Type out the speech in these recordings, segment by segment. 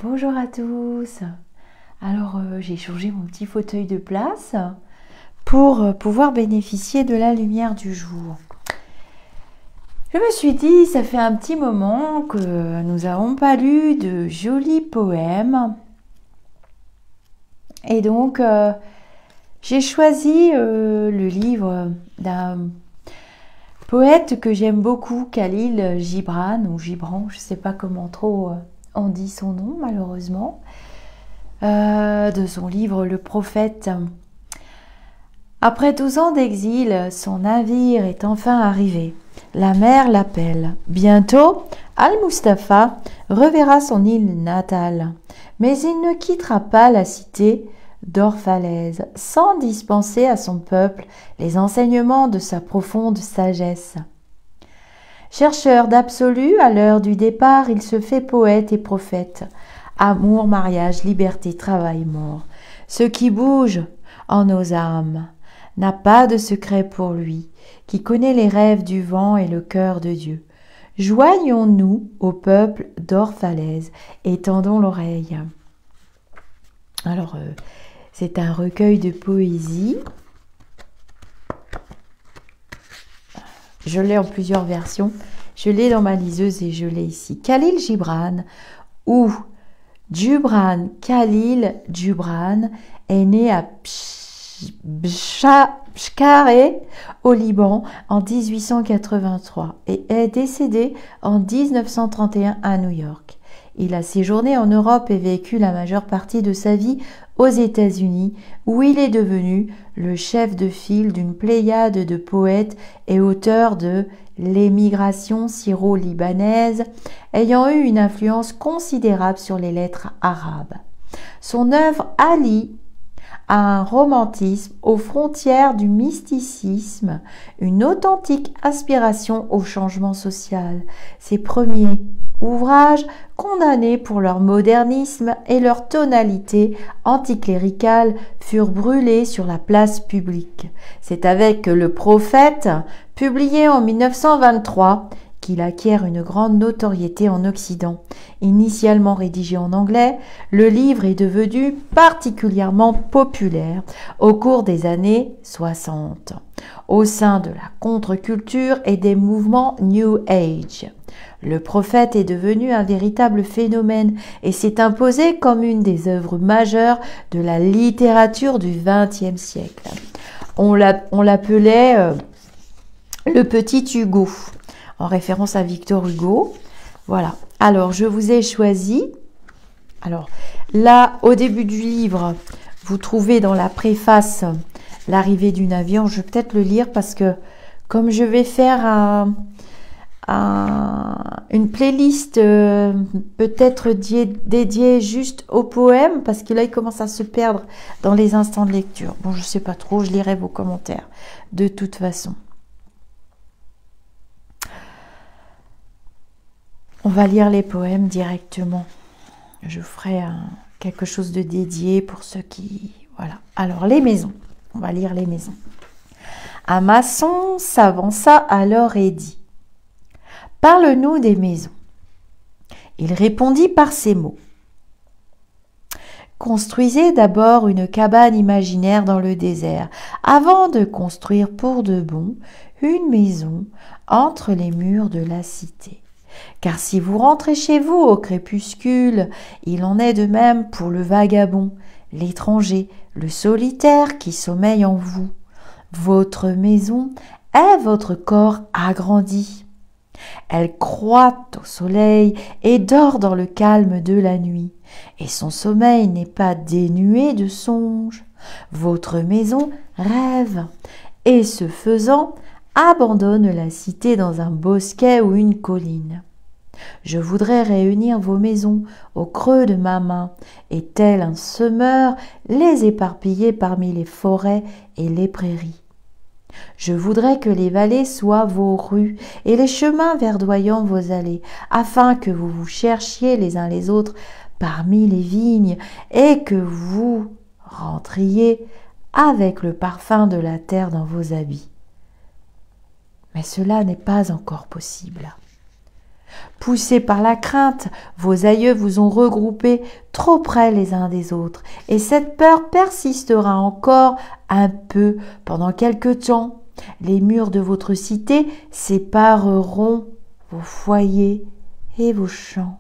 Bonjour à tous. Alors j'ai changé mon petit fauteuil de place pour pouvoir bénéficier de la lumière du jour. Je me suis dit, ça fait un petit moment que nous n'avons pas lu de jolis poèmes. Et donc j'ai choisi le livre d'un poète que j'aime beaucoup, Khalil Gibran ou Gibran, je ne sais pas comment trop on dit son nom malheureusement. De son livre Le Prophète. Après 12 ans d'exil, son navire est enfin arrivé. La mer l'appelle. Bientôt, Al-Mustapha reverra son île natale. Mais il ne quittera pas la cité d'Orphalaise sans dispenser à son peuple les enseignements de sa profonde sagesse. Chercheur d'absolu, à l'heure du départ, il se fait poète et prophète. Amour, mariage, liberté, travail, mort. Ce qui bouge en nos âmes n'a pas de secret pour lui, qui connaît les rêves du vent et le cœur de Dieu. Joignons-nous au peuple d'Orphalaise et tendons l'oreille. Alors, c'est un recueil de poésie. Je l'ai en plusieurs versions. Je l'ai dans ma liseuse et je l'ai ici. Khalil Gibran ou Djoubran Khalil Djoubran est né à Bchkareh au Liban en 1883 et est décédé en 1931 à New York. Il a séjourné en Europe et vécu la majeure partie de sa vie aux États-Unis, où il est devenu le chef de file d'une pléiade de poètes et auteurs de l'émigration syro-libanaise, ayant eu une influence considérable sur les lettres arabes. Son œuvre allie un romantisme aux frontières du mysticisme, une authentique aspiration au changement social. Ses premiers ouvrages, condamnés pour leur modernisme et leur tonalité anticléricale, furent brûlés sur la place publique. C'est avec Le Prophète, publié en 1923, qu'il acquiert une grande notoriété en Occident. Initialement rédigé en anglais, le livre est devenu particulièrement populaire au cours des années 60, au sein de la contre-culture et des mouvements New Age. Le Prophète est devenu un véritable phénomène et s'est imposé comme une des œuvres majeures de la littérature du XXe siècle. On l'appelait le petit Hugo, en référence à Victor Hugo. Voilà. Alors, je vous ai choisi. Alors, là, au début du livre, vous trouvez dans la préface l'arrivée du navire. Je vais peut-être le lire parce que, comme je vais faire une playlist peut-être dédiée juste au poème, parce que là, il commence à se perdre dans les instants de lecture. Bon, je ne sais pas trop, je lirai vos commentaires de toute façon. On va lire les poèmes directement. Je ferai quelque chose de dédié pour ceux qui... Voilà. Alors, les maisons. On va lire les maisons. Un maçon s'avança alors et dit « Parle-nous des maisons. » Il répondit par ces mots. « Construisez d'abord une cabane imaginaire dans le désert, avant de construire pour de bon une maison entre les murs de la cité. Car si vous rentrez chez vous au crépuscule, il en est de même pour le vagabond, l'étranger, le solitaire qui sommeille en vous. Votre maison est votre corps agrandi. Elle croît au soleil et dort dans le calme de la nuit, et son sommeil n'est pas dénué de songes. Votre maison rêve, et ce faisant, abandonne la cité dans un bosquet ou une colline. Je voudrais réunir vos maisons au creux de ma main, et tel un semeur, les éparpiller parmi les forêts et les prairies. Je voudrais que les vallées soient vos rues et les chemins verdoyants vos allées, afin que vous vous cherchiez les uns les autres parmi les vignes et que vous rentriez avec le parfum de la terre dans vos habits. Mais cela n'est pas encore possible. Poussés par la crainte, vos aïeux vous ont regroupés trop près les uns des autres, et cette peur persistera encore un peu pendant quelque temps. Les murs de votre cité sépareront vos foyers et vos champs.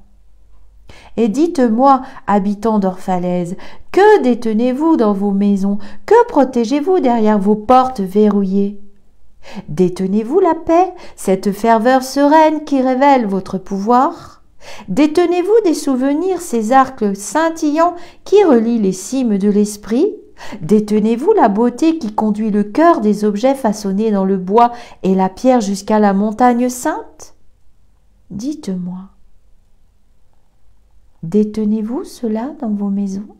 Et dites-moi, habitants d'Orphalaise, que détenez-vous dans vos maisons? Que protégez-vous derrière vos portes verrouillées? Détenez-vous la paix, cette ferveur sereine qui révèle votre pouvoir? Détenez-vous des souvenirs, ces arcs scintillants qui relient les cimes de l'esprit? Détenez-vous la beauté qui conduit le cœur des objets façonnés dans le bois et la pierre jusqu'à la montagne sainte? Dites-moi. Détenez-vous cela dans vos maisons?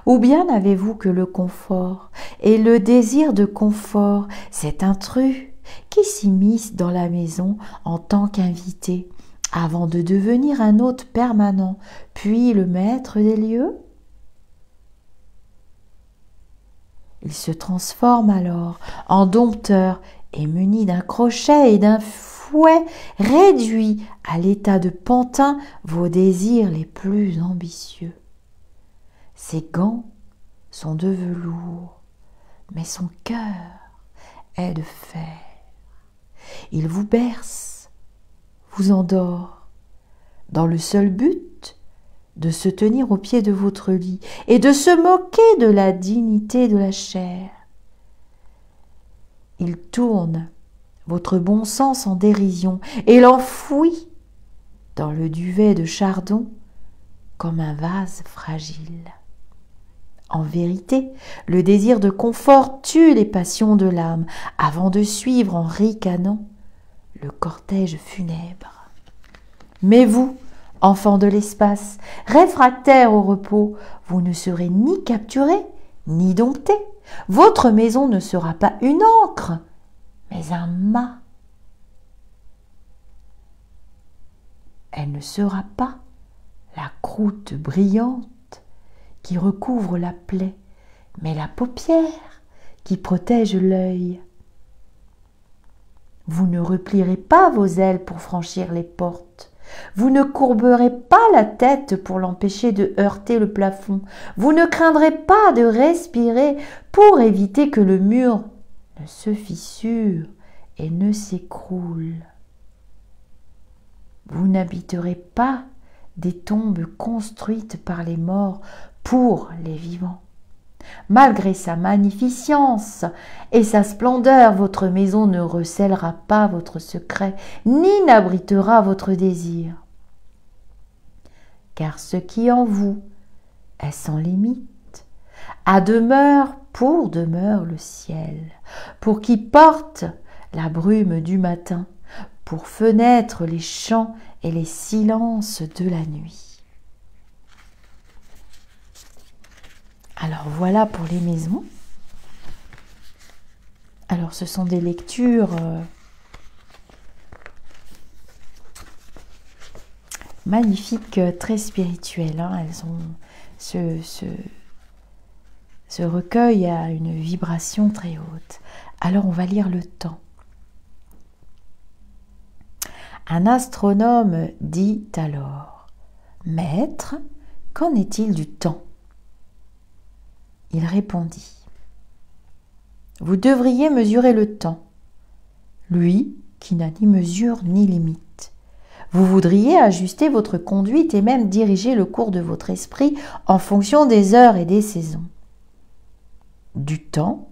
Ou bien n'avez-vous que le confort et le désir de confort, cet intrus qui s'immisce dans la maison en tant qu'invité, avant de devenir un hôte permanent, puis le maître des lieux? Il se transforme alors en dompteur et muni d'un crochet et d'un fouet réduit à l'état de pantin vos désirs les plus ambitieux. Ses gants sont de velours, mais son cœur est de fer. Il vous berce, vous endort, dans le seul but de se tenir au pied de votre lit et de se moquer de la dignité de la chair. Il tourne votre bon sens en dérision et l'enfouit dans le duvet de chardon comme un vase fragile. En vérité, le désir de confort tue les passions de l'âme avant de suivre en ricanant le cortège funèbre. Mais vous, enfants de l'espace, réfractaires au repos, vous ne serez ni capturés, ni domptés. Votre maison ne sera pas une ancre, mais un mât. Elle ne sera pas la croûte brillante qui recouvre la plaie, mais la paupière qui protège l'œil. Vous ne replierez pas vos ailes pour franchir les portes. Vous ne courberez pas la tête pour l'empêcher de heurter le plafond. Vous ne craindrez pas de respirer pour éviter que le mur ne se fissure et ne s'écroule. Vous n'habiterez pas des tombes construites par les morts pour les vivants. Malgré sa magnificence et sa splendeur, votre maison ne recèlera pas votre secret, ni n'abritera votre désir. Car ce qui en vous est sans limite, a demeure pour demeure le ciel, pour qui porte la brume du matin, pour fenêtre les chants et les silences de la nuit. Alors voilà pour les maisons. Alors ce sont des lectures magnifiques, très spirituelles. Hein. Elles ont ce recueil a une vibration très haute. Alors on va lire le temps. Un astronome dit alors: Maître, qu'en est-il du temps? Il répondit: Vous devriez mesurer le temps, lui qui n'a ni mesure ni limite. Vous voudriez ajuster votre conduite et même diriger le cours de votre esprit en fonction des heures et des saisons. Du temps,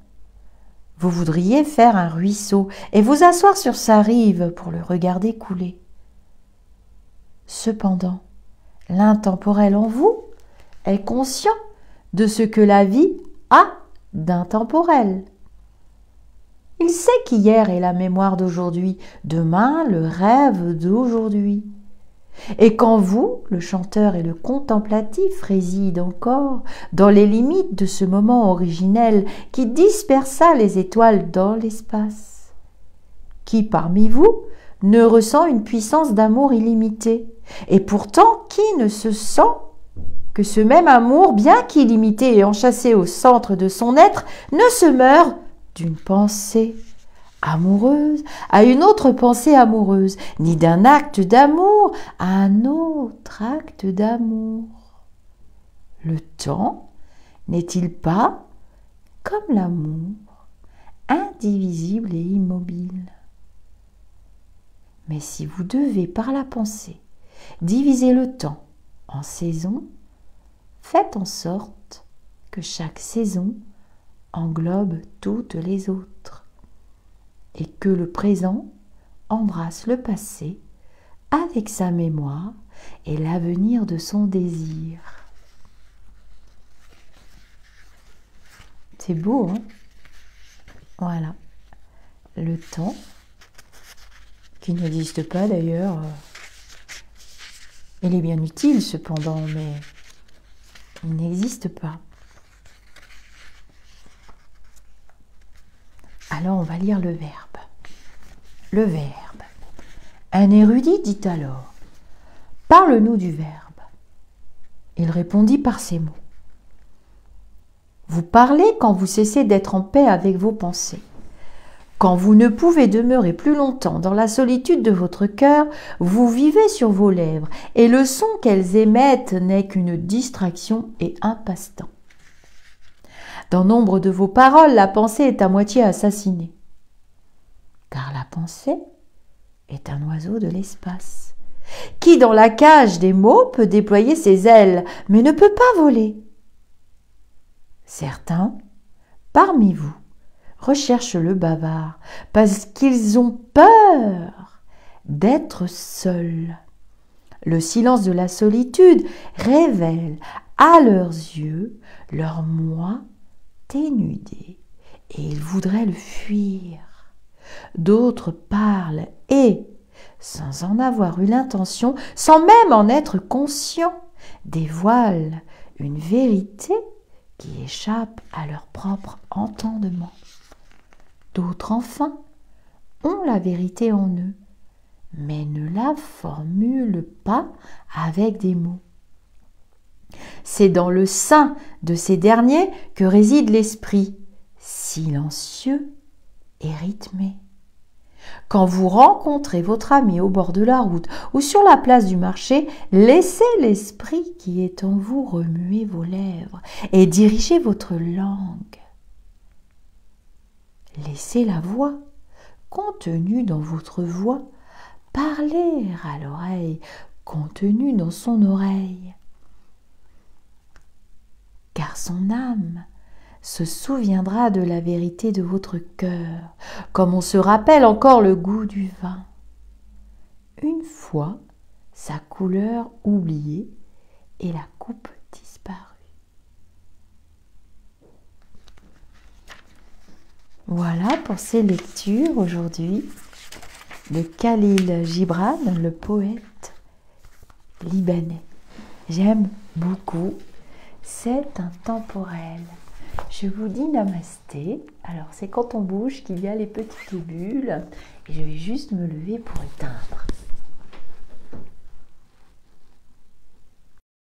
vous voudriez faire un ruisseau et vous asseoir sur sa rive pour le regarder couler. Cependant, l'intemporel en vous est conscient de ce que la vie a d'intemporel. Il sait qu'hier est la mémoire d'aujourd'hui, demain le rêve d'aujourd'hui. Et quand vous, le chanteur et le contemplatif, résident encore dans les limites de ce moment originel qui dispersa les étoiles dans l'espace, qui parmi vous ne ressent une puissance d'amour illimitée, et pourtant qui ne se sent que ce même amour, bien qu'illimité et enchâssé au centre de son être, ne se meurt d'une pensée amoureuse à une autre pensée amoureuse, ni d'un acte d'amour à un autre acte d'amour. Le temps n'est-il pas, comme l'amour, indivisible et immobile? Mais si vous devez, par la pensée, diviser le temps en saisons, faites en sorte que chaque saison englobe toutes les autres et que le présent embrasse le passé avec sa mémoire et l'avenir de son désir. C'est beau, hein? Voilà. Le temps, qui n'existe pas d'ailleurs, il est bien utile cependant, mais il n'existe pas. Alors on va lire le verbe. Le verbe. Un érudit dit alors: « Parle-nous du verbe. » Il répondit par ces mots: « Vous parlez quand vous cessez d'être en paix avec vos pensées. Quand vous ne pouvez demeurer plus longtemps dans la solitude de votre cœur, vous vivez sur vos lèvres, et le son qu'elles émettent n'est qu'une distraction et un passe-temps. Dans nombre de vos paroles, la pensée est à moitié assassinée. Car la pensée est un oiseau de l'espace, qui dans la cage des mots peut déployer ses ailes, mais ne peut pas voler. Certains, parmi vous, recherchent le bavard, parce qu'ils ont peur d'être seuls. Le silence de la solitude révèle à leurs yeux leur moi dénudé, et ils voudraient le fuir. D'autres parlent et, sans en avoir eu l'intention, sans même en être conscients, dévoilent une vérité qui échappe à leur propre entendement. D'autres, enfin, ont la vérité en eux, mais ne la formulent pas avec des mots. C'est dans le sein de ces derniers que réside l'esprit, silencieux et rythmé. Quand vous rencontrez votre ami au bord de la route ou sur la place du marché, laissez l'esprit qui est en vous remuer vos lèvres et diriger votre langue. Laissez la voix, contenue dans votre voix, parler à l'oreille, contenue dans son oreille. Car son âme se souviendra de la vérité de votre cœur, comme on se rappelle encore le goût du vin. Une fois sa couleur oubliée et la coupe disparue. Voilà pour ces lectures aujourd'hui de Khalil Gibran, le poète libanais. J'aime beaucoup, c'est intemporel. Je vous dis namasté. Alors c'est quand on bouge qu'il y a les petites bulles et je vais juste me lever pour éteindre.